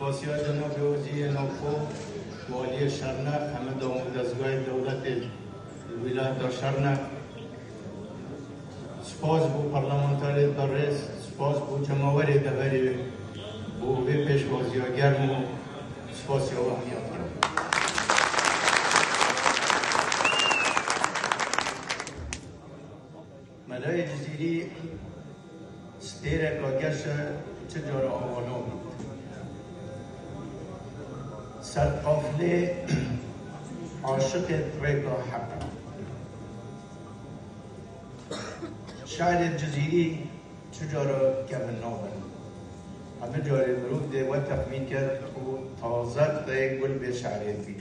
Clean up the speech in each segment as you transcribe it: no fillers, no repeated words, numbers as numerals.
سپاسیار جناب وزیر نوخو والی شرنق همه دامود از گاه دولت ولایت شرنق سپاس بو پارلمانتاری دارس سپاس بو جماوری دبری بو وی پیشوازی ها گرم و سپاسی ها و همیات گرم ملای جزیری ستیر کاگش چجور آوانا بود سرقافله عاشق ریکا حق شاعر الجزیری چجور کمن نابن همه جاره بروف ده و تخمین کرد و تازد ده گل به شعریتی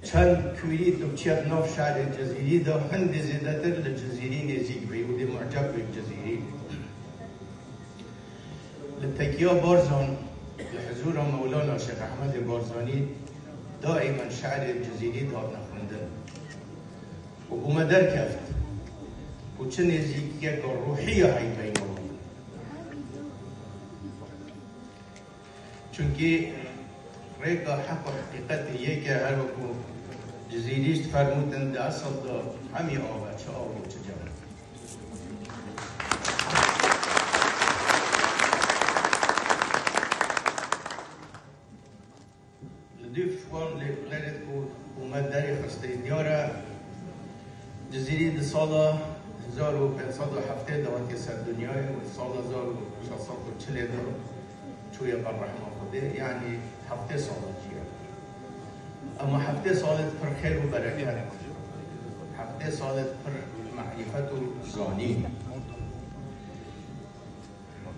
چند کویی دوچیت ناف شعر الجزیری ده هند زیدتر للجزیری نزیگ بی و ده معجب بالجزیری لتکیا بارزان لحضور مولانا شیخ احمد بارزانی دائما شعر الجزیری داد نخوندن و بومدر کفت و چه نزیگی که روحی های بینو چونکه ریکا حق و حقیقت یکی هر وکو جزیریشت فرمودن ده اصل ده همی آوه چه آوه و چه جمع لديف وان لغلت ومداري خسته ديارة جزيري دي صالة 1570 دوانتي سر دنياي والصالة 1640 دو شوية بالرحمة خده يعني هفته صالة جيا أما هفته صالة پر خير وبركة هفته صالة پر معرفة وزاني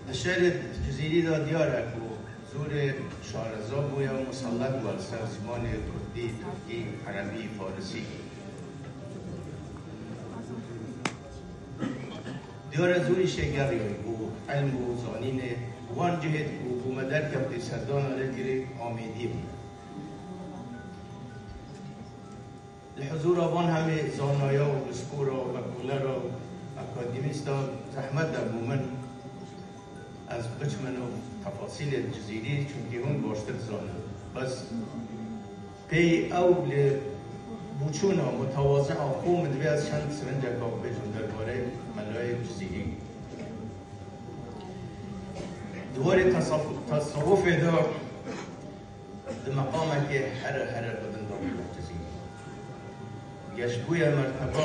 الشارع جزيري دا ديارة زور شارزاب و یا مسلط و زبان کردی، ترکی، عربی، فارسی دیار زوری شگری بو علم و زانین وان جهت بو مدر کفتی سردان لگری آمیدی بود الحضور آبان همه زانایا و بسکورا و مقوله را اکادمیستا زحمت در بومن از بچمن و تفاصیل جزیری چونکه اون باشتر زانه بس پی او بوچونا متواضع خوم دوی از چند سرنجه کاف بجون درباره ملای جزیری دوار تصوف دار ده مقامه که هر بدن دار جزیری گشگوی مرتبه